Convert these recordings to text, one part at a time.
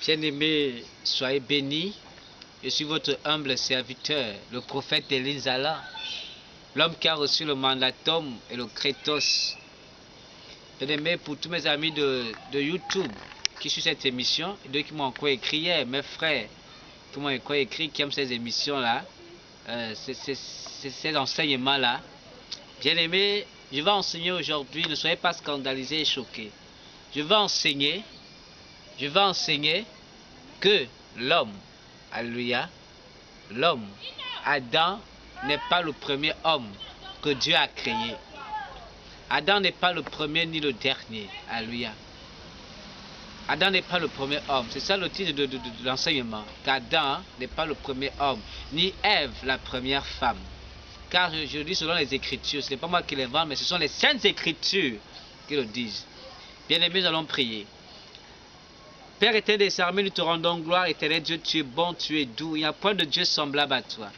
Bien-aimés, soyez bénis. Je suis votre humble serviteur, le prophète Elinzala, l'homme qui a reçu le mandatum et le crétos. Bien-aimés, pour tous mes amis de YouTube qui suivent cette émission, et ceux qui m'ont encore écrit hier, mes frères qui m'ont encore écrit, qui aiment ces émissions-là, ces enseignements-là. Bien-aimés, je vais enseigner aujourd'hui, ne soyez pas scandalisés et choqués. Je vais enseigner que l'homme, alléluia, l'homme, Adam n'est pas le premier homme que Dieu a créé. Adam n'est pas le premier ni le dernier, alléluia. Adam n'est pas le premier homme, c'est ça le titre de l'enseignement, qu'Adam n'est pas le premier homme, ni Ève la première femme. Car je dis selon les Écritures, ce n'est pas moi qui l'invente, mais ce sont les Saintes Écritures qui le disent. Bien-aimés, nous allons prier. Père éternel des armées, nous te rendons gloire, éternel Dieu, tu es bon, tu es doux, il n'y a point de Dieu semblable à toi.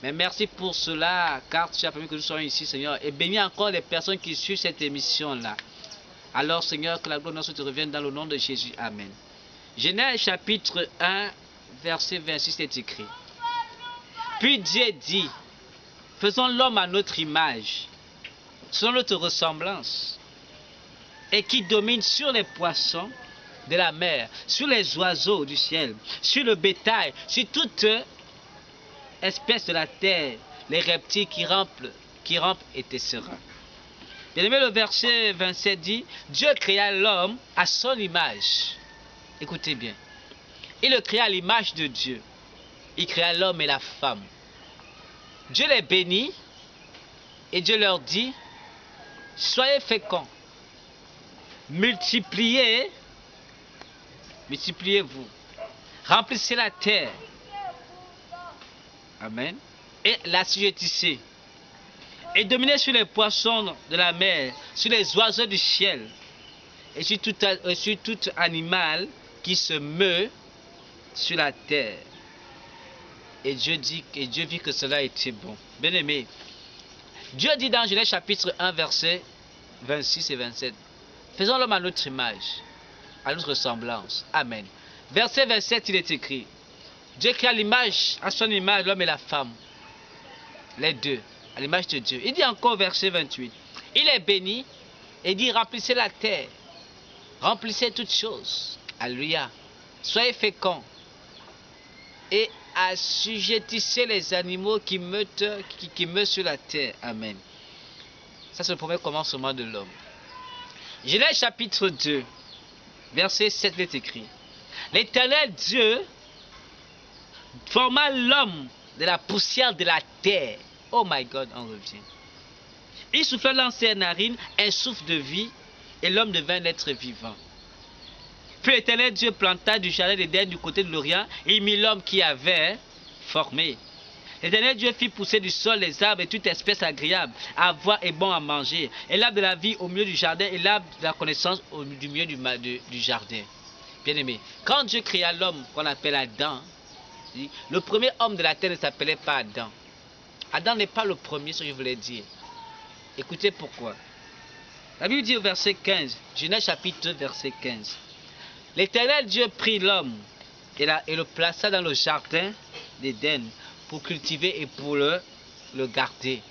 Mais merci pour cela, car tu as permis que nous soyons ici, Seigneur, et bénis encore les personnes qui suivent cette émission-là. Alors, Seigneur, que la gloire de notre te revienne dans le nom de Jésus. Amen. Genèse chapitre 1, verset 26 est écrit. Puis Dieu dit, faisons l'homme à notre image, selon notre ressemblance, et qui domine sur les poissons de la mer, sur les oiseaux du ciel, sur le bétail, sur toute espèce de la terre, les reptiles qui rampent et tesseront. Bien-aimé, le verset 27 dit, Dieu créa l'homme à son image. Écoutez bien. Il le créa à l'image de Dieu. Il créa l'homme et la femme. Dieu les bénit et Dieu leur dit, soyez féconds, multipliez-vous, remplissez la terre. Amen. Et l'assujettissez. Et dominez sur les poissons de la mer, sur les oiseaux du ciel, et sur tout animal qui se meut sur la terre. Et Dieu vit que cela était bon. Bien-aimé, Dieu dit dans Genèse chapitre 1, versets 26 et 27, faisons l'homme à notre image, à notre ressemblance. Amen. Verset 27, il est écrit, Dieu crée à son image l'homme et la femme, les deux, à l'image de Dieu. Il dit encore verset 28, il est béni et dit remplissez la terre, remplissez toutes choses. Alléluia. Soyez féconds et assujettissez les animaux qui meurent sur la terre. Amen. Ça c'est le premier commencement de l'homme. Genèse chapitre 2, verset 7 est écrit. L'Éternel Dieu forma l'homme de la poussière de la terre. Oh my God, on revient. Il souffla dans ses narines un souffle de vie et l'homme devint un être vivant. Puis l'Éternel Dieu planta du jardin d'Éden du côté de l'Orient et il mit l'homme qui avait formé. L'Éternel Dieu fit pousser du sol les arbres et toute espèce agréable à voir et bon à manger. Et l'arbre de la vie au milieu du jardin et l'arbre de la connaissance au milieu du jardin. Bien-aimé, quand Dieu créa l'homme qu'on appelle Adam, le premier homme de la terre ne s'appelait pas Adam. Adam n'est pas le premier, ce que je voulais dire. Écoutez pourquoi. La Bible dit au verset 15, Genèse chapitre 2, verset 15. L'Éternel Dieu prit l'homme et le plaça dans le jardin d'Éden pour cultiver et pour le garder.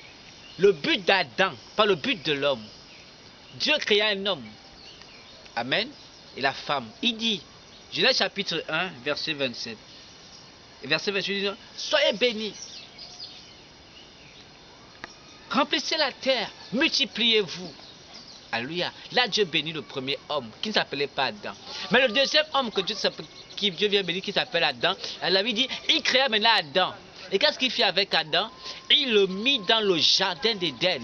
Le but d'Adam, pas le but de l'homme. Dieu créa un homme. Amen. Et la femme. Il dit, Genèse chapitre 1, verset 27. Et verset 28 dit, soyez bénis. Remplissez la terre, multipliez-vous. Alléluia. Là, Dieu bénit le premier homme qui ne s'appelait pas Adam. Mais le deuxième homme que Dieu vient bénir qui s'appelle Adam, elle avait dit, il créa maintenant Adam. Et qu'est-ce qu'il fait avec Adam? Il le mit dans le jardin d'Éden.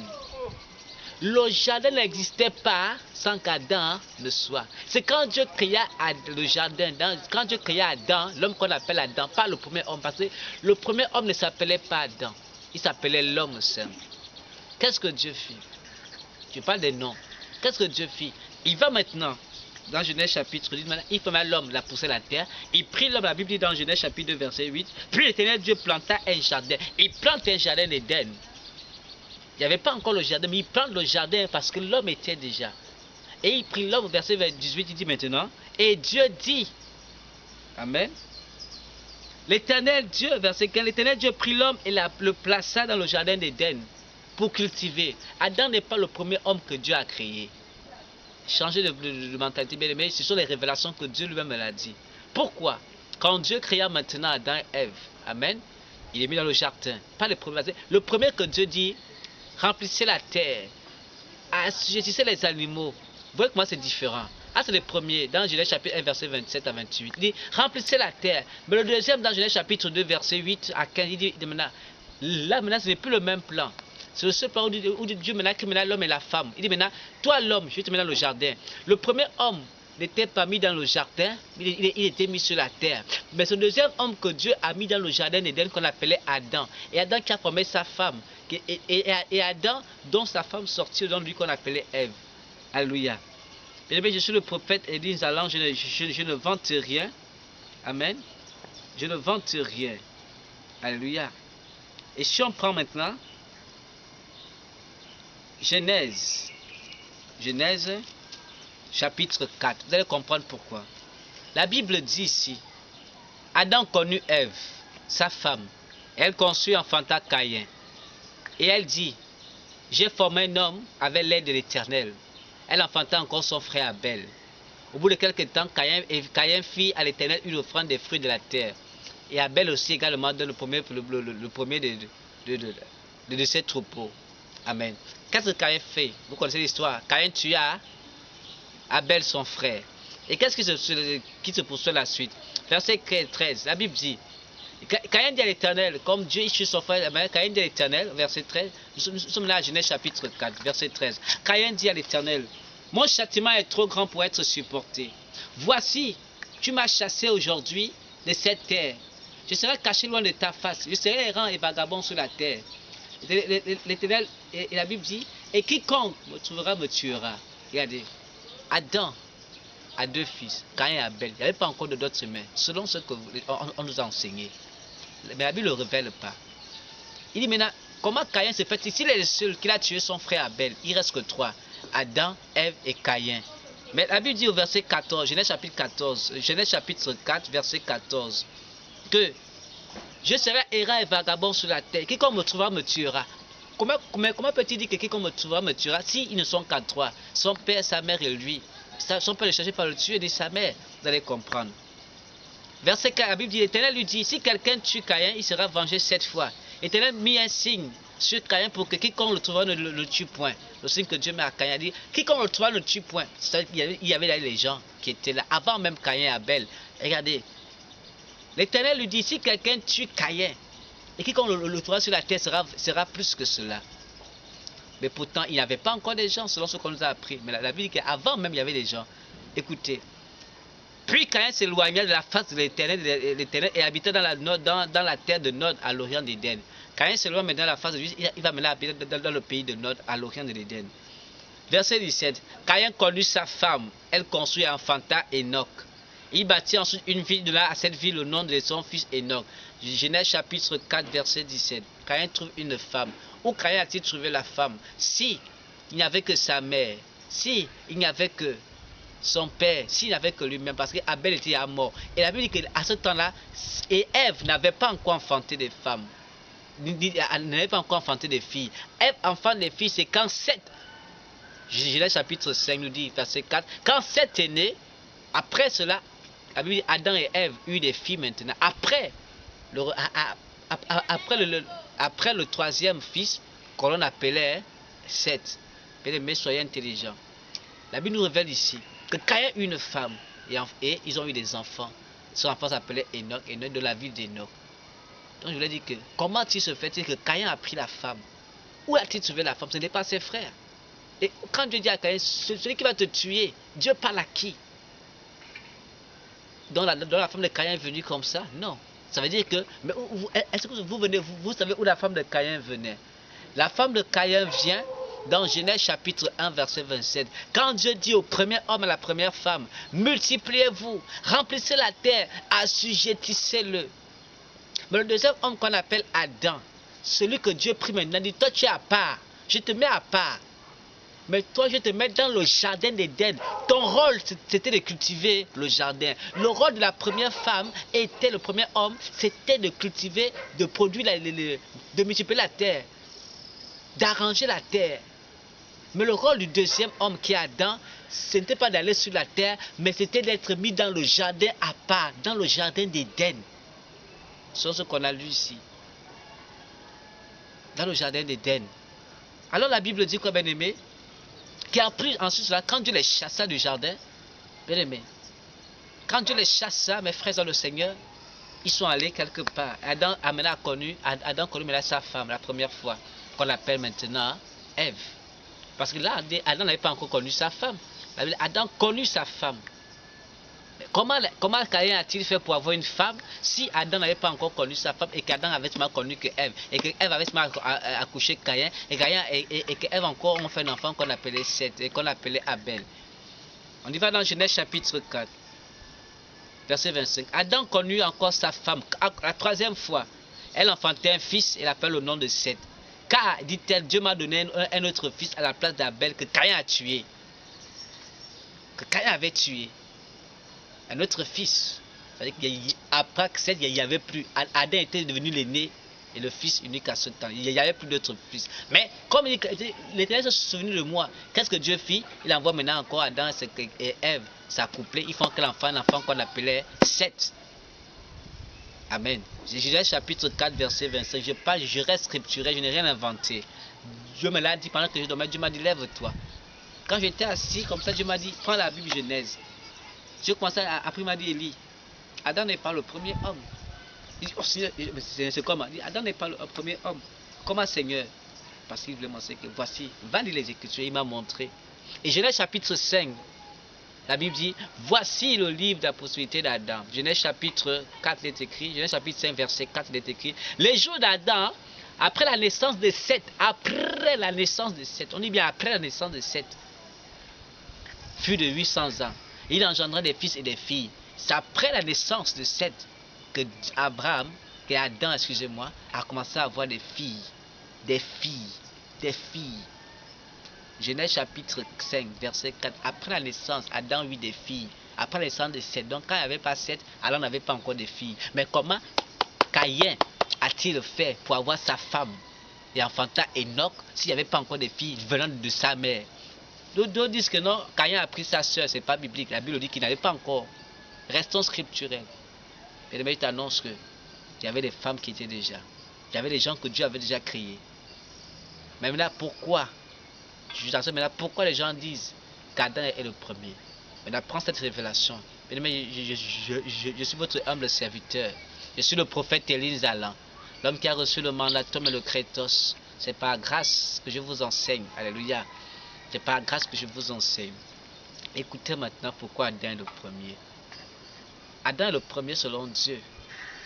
Le jardin n'existait pas sans qu'Adam ne soit. C'est quand Dieu créa le jardin, quand Dieu créa Adam, l'homme qu'on appelle Adam, pas le premier homme, parce que le premier homme ne s'appelait pas Adam. Il s'appelait l'homme simple. Qu'est-ce que Dieu fit? Je parle des noms. Qu'est-ce que Dieu fit? Il va maintenant, dans Genèse chapitre 10, il forma l'homme, la poussé la terre. Il prit l'homme, la Bible dit dans Genèse chapitre 2, verset 8. Puis l'Éternel Dieu planta un jardin. Il plante un jardin d'Éden. Il n'y avait pas encore le jardin, mais il plante le jardin parce que l'homme était déjà. Et il prit l'homme, verset 18, il dit maintenant. Et Dieu dit, Amen. L'Éternel Dieu, verset 15, l'Éternel Dieu prit l'homme et le plaça dans le jardin d'Éden pour cultiver. Adam n'est pas le premier homme que Dieu a créé. Changer de mentalité, bien aimé, ce sont les révélations que Dieu lui-même a dit. Pourquoi? Quand Dieu créa maintenant Adam et Ève, amen, il est mis dans le jardin. Pas le premier. Le premier que Dieu dit, remplissez la terre, assujettissez les animaux. Vous voyez comment c'est différent. Ah, c'est le premier, dans Genèse chapitre 1, verset 27 à 28. Il dit, remplissez la terre. Mais le deuxième, dans Genèse chapitre 2, verset 8 à 15, il dit, maintenant, ce n'est plus le même plan. C'est le seul plan où Dieu maintenant crée l'homme et la femme. Il dit maintenant, toi l'homme, je vais te mettre dans le jardin. Le premier homme n'était pas mis dans le jardin, il était mis sur la terre. Mais ce deuxième homme que Dieu a mis dans le jardin d'Éden qu'on appelait Adam. Et Adam qui a formé sa femme. Et Adam dont sa femme sortit dans lui qu'on appelait Ève. Alléluia. Je suis le prophète et dit, je ne vante rien. Amen. Je ne vante rien. Alléluia. Et si on prend maintenant Genèse chapitre 4, vous allez comprendre pourquoi. La Bible dit ici, Adam connut Ève, sa femme. Elle conçut et enfanta Caïn. Et elle dit, j'ai formé un homme avec l'aide de l'Éternel. Elle enfanta encore son frère Abel. Au bout de quelques temps, Caïn fit à l'Éternel une offrande des fruits de la terre. Et Abel aussi également donne le premier de ses troupeaux. Amen. Qu'est-ce que Caïn fait? Vous connaissez l'histoire. Caïn tua Abel son frère. Et qu'est-ce qui se poursuit la suite? Verset 13, la Bible dit, Caïn dit à l'Éternel, comme Dieu tue son frère, Caïn dit à l'Éternel, verset 13, nous sommes là à Genèse chapitre 4, verset 13. Caïn dit à l'Éternel, mon châtiment est trop grand pour être supporté. Voici, tu m'as chassé aujourd'hui de cette terre. Je serai caché loin de ta face. Je serai errant et vagabond sur la terre. L'Éternel, et la Bible dit, et quiconque me trouvera me tuera. Regardez, Adam a deux fils, Caïn et Abel. Il n'y avait pas encore de d'autres semaines, selon ce qu'on nous a enseigné. Mais la Bible ne le révèle pas. Il dit maintenant, comment Caïn se fait? S'il est le seul qui a tué son frère Abel, il reste que trois, Adam, Ève et Caïn. Mais la Bible dit au verset 14, Genèse chapitre 4, verset 14, que je serai errant et vagabond sur la terre. Quiconque me trouvera me tuera. Comment peut-il dire que quiconque me trouvera me tuera s'ils ne sont qu'à trois? Son père, sa mère et lui. Son père le cherchait par le tuer et sa mère. Vous allez comprendre. Verset 4, la Bible dit, l'Éternel lui dit, si quelqu'un tue Caïn, il sera vengé 7 fois. L'Éternel mit un signe sur Caïn pour que quiconque le trouvera ne le tue point. Le signe que Dieu met à Caïn, a dit, quiconque le trouvera ne le tue point. Il y avait là les gens qui étaient là, avant même Caïn et Abel. Regardez. L'Éternel lui dit, si quelqu'un tue Caïn, et quiconque le trouvera sur la terre sera plus que cela. Mais pourtant, il n'y avait pas encore des gens, selon ce qu'on nous a appris. Mais la Bible dit qu'avant même, il y avait des gens. Écoutez. Puis Caïn s'éloigna de la face de l'Éternel et habitait dans la terre de Nod, à l'orient d'Éden. Caïn s'éloigne maintenant de la face de lui, il va maintenant habiter dans le pays de Nod, à l'orient de l'Éden. Verset 17. Caïn connut sa femme, elle conçut et enfanta Enoch. Il bâtit ensuite une ville de là à cette ville au nom de son fils Enoch. Genèse chapitre 4, verset 17. Caïn trouve une femme. Où Caïn a-t-il trouvé la femme? Si il n'y avait que sa mère, si il n'y avait que son père, s'il n'avait que lui-même, parce qu'Abel était à mort. Et la Bible dit qu'à ce temps-là, Ève n'avait pas encore enfanté des femmes. Elle n'avait pas encore enfanté des filles. Ève enfante des filles, c'est quand Seth, Genèse chapitre 5 nous dit, verset 4, quand Seth est né, après cela, la Bible dit Adam et Ève eurent des filles maintenant. Après le troisième fils, qu'on l'on appelait Seth. Mais soyez intelligents. La Bible nous révèle ici que Caïn eut une femme et ils ont eu des enfants. Son enfant s'appelait Enoch, Enoch de la ville d'Enoch. Donc je voulais dire que comment il se fait-il que Caïn a pris la femme? Où a-t-il trouvé la femme? Ce n'est pas ses frères. Et quand Dieu dit à Caïn, celui qui va te tuer, Dieu parle à qui? Donc la femme de Caïn est venue comme ça? Non. Ça veut dire que, mais est-ce que vous savez où la femme de Caïn venait? La femme de Caïn vient dans Genèse chapitre 1 verset 27. Quand Dieu dit au premier homme et à la première femme, multipliez-vous, remplissez la terre, assujettissez-le. Mais le deuxième homme qu'on appelle Adam, celui que Dieu prit maintenant, dit, toi tu es à part, je te mets à part. Mais toi, je te mets dans le jardin d'Éden. Ton rôle, c'était de cultiver le jardin. Le rôle de la première femme était, le premier homme, c'était de cultiver, de produire, de multiplier la terre, d'arranger la terre. Mais le rôle du deuxième homme qui est Adam, ce n'était pas d'aller sur la terre, mais c'était d'être mis dans le jardin à part, dans le jardin d'Éden. C'est ce qu'on a lu ici. Dans le jardin d'Éden. Alors la Bible dit quoi, bien-aimé? Qui a pris ensuite cela, quand Dieu les chassa du jardin, bien-aimé, quand Dieu les chassa, mes frères dans le Seigneur, ils sont allés quelque part. Adam a connu maintenant sa femme, la première fois, qu'on appelle maintenant Ève. Parce que là, Adam n'avait pas encore connu sa femme. Adam connut sa femme. Mais comment Caïn a-t-il fait pour avoir une femme si Adam n'avait pas encore connu sa femme et qu'Adam avait seulement connu que Ève, et que Ève avait seulement accouché Caïn, et que Ève encore ont fait un enfant qu'on appelait Seth et qu'on appelait Abel. On y va dans Genèse chapitre 4, verset 25. Adam connut encore sa femme la troisième fois. Elle enfantait un fils et l'appelle au nom de Seth. Car, dit-elle, Dieu m'a donné un autre fils à la place d'Abel que Caïn a tué. Que Caïn avait tué. Un autre fils. C'est-à-dire qu'après Seth, il n'y avait plus. Adam était devenu l'aîné et le fils unique à ce temps. Il n'y avait plus d'autres fils. Mais comme l'Éternel se souvenu de moi, qu'est-ce que Dieu fit? Il envoie maintenant encore Adam et Ève s'accoupler. Ils font un enfant qu'on appelait Seth. Amen. Genèse chapitre 4, verset 25. Je reste scripturel, je n'ai rien inventé. Dieu me l'a dit pendant que je dormais. Dieu m'a dit, lève-toi. Quand j'étais assis comme ça, Dieu m'a dit, prends la Bible Genèse. Dieu commençait après, il m'a dit, Élie, Adam n'est pas le premier homme. Il dit, oh Seigneur, c'est comment? Il dit, Adam n'est pas le premier homme. Comment, Seigneur? Parce qu'il voulait montrer que voici, va lire les Écritures, il m'a montré. Et Genèse chapitre 5. La Bible dit, voici le livre de la postérité d'Adam. Genèse chapitre 4, il est écrit. Genèse chapitre 5, verset 4, il est écrit. Les jours d'Adam, après la naissance de Seth, on dit bien après la naissance de Seth, fut de 800 ans. Il engendra des fils et des filles. C'est après la naissance de Seth que Adam, excusez-moi, a commencé à avoir des filles. Des filles. Genèse chapitre 5, verset 4. Après la naissance, Adam eut des filles. Après la naissance de Seth. Donc quand il n'y avait pas Seth, Adam n'avait pas encore de filles. Mais comment Caïn a-t-il fait pour avoir sa femme et enfanta Enoch s'il n'y avait pas encore de filles venant de sa mère? D'autres disent que non, Caïn a pris sa soeur, c'est pas biblique. La Bible dit qu'il n'avait pas encore. Restons scripturels. Et le mec t'annonce qu'il y avait des femmes qui étaient déjà. Il y avait des gens que Dieu avait déjà créés. Mais maintenant, pourquoi? Je vous assure maintenant pourquoi les gens disent qu'Adam est le premier. Maintenant, prends cette révélation. Je suis votre humble serviteur. Je suis le prophète Élie Zalan, l'homme qui a reçu le mandatum et le crétos. C'est par grâce que je vous enseigne. Alléluia. C'est par grâce que je vous enseigne. Écoutez maintenant pourquoi Adam est le premier. Adam est le premier selon Dieu.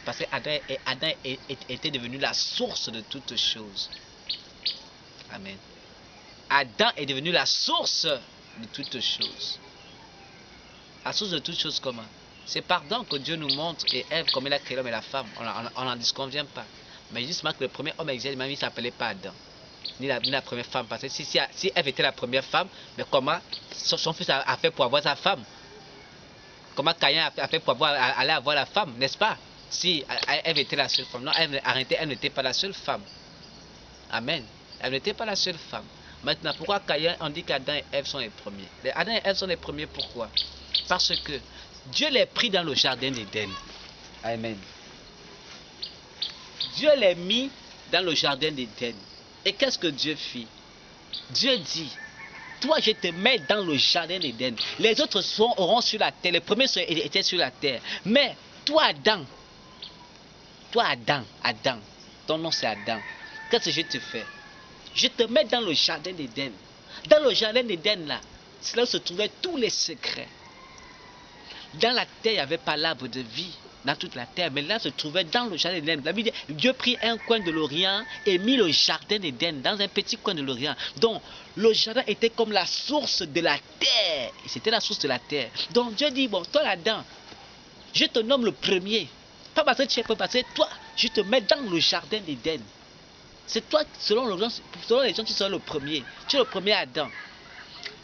Parce que Adam était devenu la source de toutes choses. Amen. Adam est devenu la source de toutes choses. La source de toutes choses comment? C'est pardon que Dieu nous montre et Ève comme il a créé l'homme et la femme. On n'en disconvient pas. Mais justement que le premier homme existait, même il ne s'appelait pas Adam. Ni la première femme. Parce que si Ève était la première femme, mais comment son fils a fait pour avoir sa femme? Comment Caïn a fait pour aller avoir la femme, n'est-ce pas? Si Ève était la seule femme. Non, elle n'était pas la seule femme. Amen. Elle n'était pas la seule femme. Maintenant, pourquoi Caïn, on dit qu'Adam et Ève sont les premiers? Adam et Ève sont les premiers, pourquoi? Parce que Dieu les prit dans le jardin d'Éden. Amen. Dieu les mit dans le jardin d'Éden. Et qu'est-ce que Dieu fit? Dieu dit, toi je te mets dans le jardin d'Éden. Les autres auront sur la terre. Les premiers étaient sur la terre. Mais toi Adam, ton nom c'est Adam. Qu'est-ce que je te fais? Je te mets dans le jardin d'Éden. Dans le jardin d'Éden là, c'est là où se trouvaient tous les secrets. Dans la terre, il n'y avait pas l'arbre de vie. Dans toute la terre, mais là se trouvait dans le jardin d'Éden. La Bible dit, Dieu prit un coin de l'Orient et mit le jardin d'Éden dans un petit coin de l'Orient. Donc, le jardin était comme la source de la terre. C'était la source de la terre. Donc, Dieu dit, bon, toi là-dedans, je te nomme le premier. Pas parce que tu es pas, parce que toi, je te mets dans le jardin d'Éden. C'est toi, selon les gens, tu seras le premier. Tu es le premier Adam.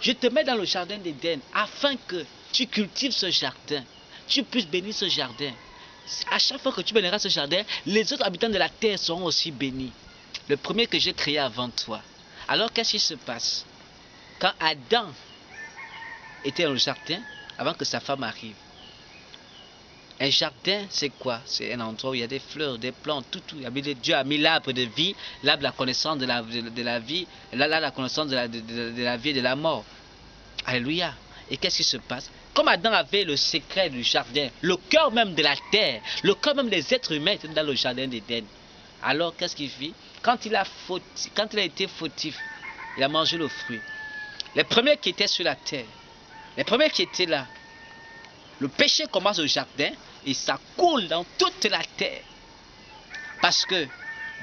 Je te mets dans le jardin d'Éden afin que tu cultives ce jardin, tu puisses bénir ce jardin. À chaque fois que tu béniras ce jardin, les autres habitants de la terre seront aussi bénis. Le premier que j'ai créé avant toi. Alors qu'est-ce qui se passe? Quand Adam était dans le jardin, avant que sa femme arrive. Un jardin, c'est quoi? C'est un endroit où il y a des fleurs, des plantes, tout. Dieu a mis l'arbre de vie, l'arbre de la connaissance de la vie, la connaissance de la vie et de la mort. Alléluia. Et qu'est-ce qui se passe? Comme Adam avait le secret du jardin, le cœur même de la terre, le cœur même des êtres humains était dans le jardin d'Éden. Alors qu'est-ce qu'il fit? Quand il a été fautif, il a mangé le fruit. Les premiers qui étaient sur la terre, les premiers qui étaient là, le péché commence au jardin et ça coule dans toute la terre. Parce que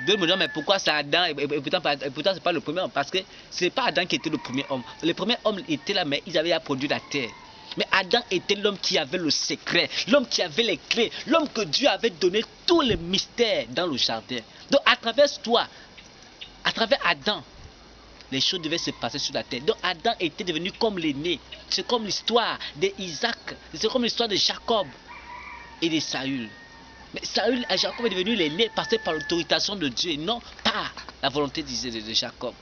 Dieu me dit, mais pourquoi c'est Adam et pourtant c'est pas le premier homme? Parce que ce n'est pas Adam qui était le premier homme. Le premier homme était là, mais ils avaient produit la terre. Mais Adam était l'homme qui avait le secret, l'homme qui avait les clés, l'homme que Dieu avait donné tous les mystères dans le jardin. Donc à travers toi, à travers Adam, les choses devaient se passer sur la terre. Donc Adam était devenu comme l'aîné. C'est comme l'histoire d'Isaac, c'est comme l'histoire de Jacob et de Saül. Mais Saül et Jacob est devenu l'aîné passé par l'autorisation de Dieu et non par la volonté de Jacob.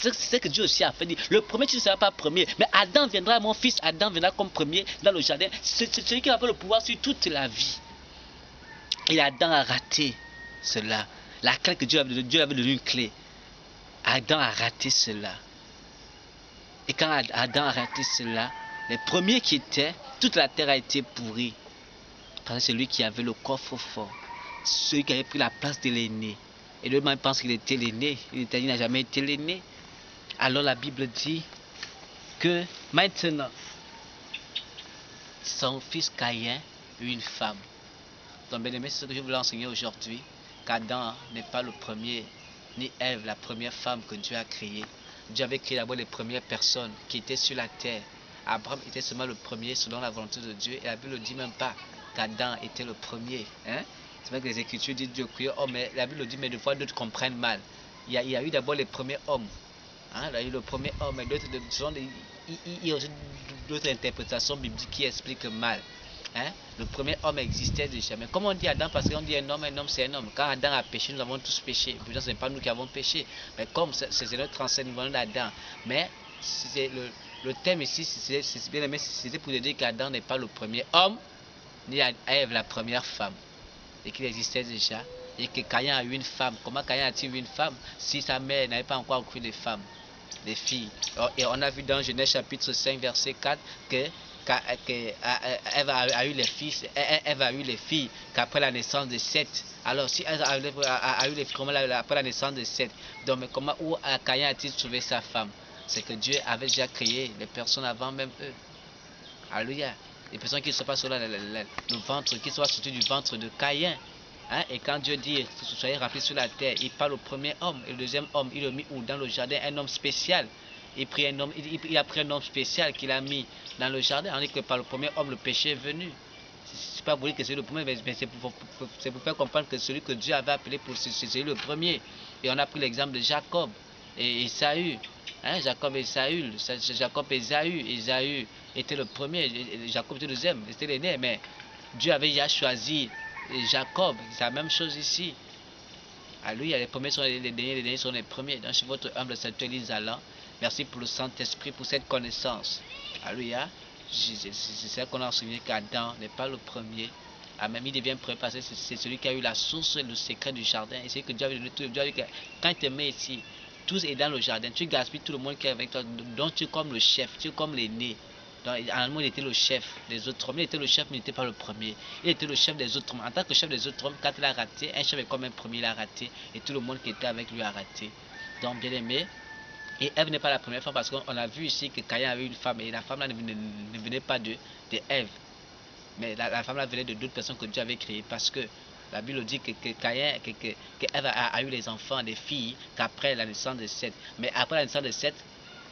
C'est ce que Dieu aussi a fait. Le premier, tu ne seras pas premier. Mais Adam viendra, mon fils Adam viendra comme premier dans le jardin. C'est celui qui va avoir le pouvoir sur toute la vie. Et Adam a raté cela. La clé que Dieu avait donné une clé. Adam a raté cela. Et quand Adam a raté cela, les premiers qui étaient, toute la terre a été pourrie. Parce que c'est lui qui avait le coffre fort. Celui qui avait pris la place de l'aîné. Et lui-même pense qu'il était l'aîné. Il n'a jamais été l'aîné. Alors la Bible dit que maintenant, son fils Caïn eut une femme. Donc bien aimé, c'est ce que je voulais enseigner aujourd'hui. Qu'Adam n'est pas le premier, ni Ève la première femme que Dieu a créée. Dieu avait créé d'abord les premières personnes qui étaient sur la terre. Abraham était seulement le premier selon la volonté de Dieu. Et la Bible ne dit même pas qu'Adam était le premier. Hein? C'est vrai que les Écritures disent Dieu créé homme, mais la Bible dit, mais des fois d'autres comprennent mal. Il y a eu d'abord les premiers hommes. Hein? Il y a eu le premier homme, et il y a aussi d'autres interprétations bibliques qui expliquent mal. Hein? Le premier homme existait déjà. Mais comme on dit Adam, parce qu'on dit un homme c'est un homme. Quand Adam a péché, nous avons tous péché. Pourtant, ce n'est pas nous qui avons péché. Mais comme c'est notre enseignement d'Adam. Mais le thème ici, c'est bien aimé, c'était pour dire qu'Adam n'est pas le premier homme, ni Ève la première femme. Et qu'il existait déjà. Et que Caïn a eu une femme. Comment Caïn a-t-il eu une femme si sa mère n'avait pas encore accouché des femmes, des filles? Et on a vu dans Genèse chapitre 5, verset 4, que Ève a eu les fils, Ève a eu les filles qu'après la naissance de Seth. Alors si Ève a eu les filles après la naissance de Seth, donc mais comment où Caïn a-t-il trouvé sa femme? C'est que Dieu avait déjà créé les personnes avant même eux. Alléluia. Les personnes qui ne sont pas sur le ventre, qui sont sorties du ventre de Caïn. Hein? Et quand Dieu dit soyez remplis sur la terre, il parle au premier homme. Et le deuxième homme, il le mit où? Dans le jardin, un homme spécial. Il a pris un homme spécial qu'il a mis dans le jardin. On dit que par le premier homme, le péché est venu. C'est pas pour dire que c'est le premier, mais c'est pour faire comprendre que celui que Dieu avait appelé pour c'est le premier. Et on a pris l'exemple de Jacob et Esaü. Hein? Jacob et Saül, Jacob et Esaü. Esaü était le premier, Jacob était le deuxième, c'était l'aîné, mais Dieu avait déjà choisi Jacob. C'est la même chose ici. Alléluia, les premiers sont les derniers sont les premiers. Donc, je suis votre humble serviteur Elise Allan. Merci pour le Saint-Esprit, pour cette connaissance. Alléluia. C'est ça qu'on a enseigné qu'Adam n'est pas le premier. Amen. Il devient premier parce que c'est celui qui a eu la source et le secret du jardin. Et c'est que Dieu avait donné tout. Dieu a dit que quand il te met ici, tous est dans le jardin. Tu gaspilles tout le monde qui est avec toi. Donc tu es comme le chef, tu es comme l'aîné. En allemand, il était le chef des autres hommes. Il était le chef, mais il n'était pas le premier. Il était le chef des autres hommes. En tant que chef des autres hommes, quand il a raté, un chef est comme un premier, il a raté. Et tout le monde qui était avec lui a raté. Donc, bien aimé. Et Ève n'est pas la première femme parce qu'on a vu ici que Caïn avait une femme. Et la femme là ne venait pas de Ève. Mais la femme là venait de d'autres personnes que Dieu avait créées. Parce que la Bible dit que Ève a eu les enfants, des filles, qu'après la naissance de Seth. Mais après la naissance de Seth,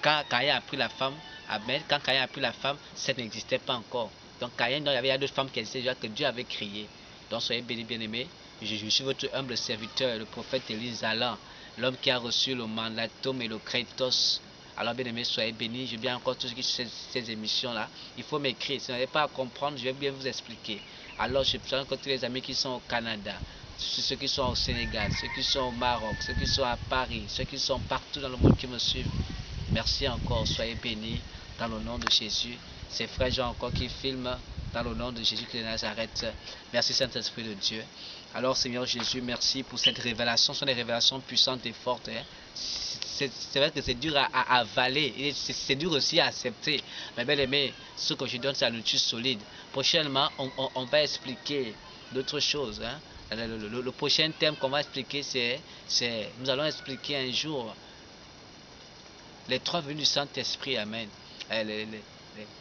quand Caïn a pris la femme, Amen, quand Caïn a pris la femme, Seth n'existait pas encore. Donc Caïn, il y avait d'autres femmes qui existaient déjà que Dieu avait créées. Donc soyez bénis, bien-aimés. Je suis votre humble serviteur, le prophète Elise Allan, l'homme qui a reçu le mandatum et le crétos Alors, bien aimé, soyez bénis. Je viens encore tout ce qui ces émissions-là. Il faut m'écrire. Si vous n'avez pas à comprendre, je vais bien vous expliquer. Alors, je prends encore tous les amis qui sont au Canada, ceux qui sont au Sénégal, ceux qui sont au Maroc, ceux qui sont à Paris, ceux qui sont partout dans le monde qui me suivent. Merci encore. Soyez bénis dans le nom de Jésus. C'est frère Jean encore qui filme dans le nom de Jésus de Nazareth. Merci Saint-Esprit de Dieu. Alors Seigneur Jésus, merci pour cette révélation. Ce sont des révélations puissantes et fortes. C'est vrai que c'est dur à avaler et c'est dur aussi à accepter. Mais bien aimé, ce que je donne, c'est la nourriture solide. Prochainement, on va expliquer d'autres choses. Le prochain thème qu'on va expliquer, nous allons expliquer un jour les trois venues du Saint-Esprit. Amen.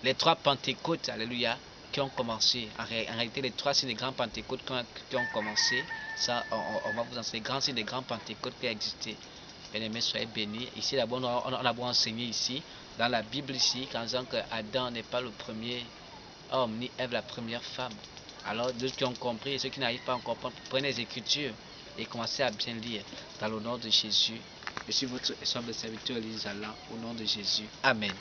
Les trois Pentecôtes, alléluia, qui ont commencé. En réalité, les trois signes des grands Pentecôtes qui ont commencé. Ça, on va vous enseigner les grands signes des grands Pentecôtes qui ont existé. Bien-aimés, soyez bénis. Ici, d'abord, on a beau enseigner ici, dans la Bible ici, en disant que Adam n'est pas le premier homme, ni Ève la première femme. Alors, ceux qui ont compris et ceux qui n'arrivent pas à comprendre, prenez les Écritures et commencez à bien lire. Dans le nom de Jésus, je suis votre semble serviteur Elisala, au nom de Jésus. Amen.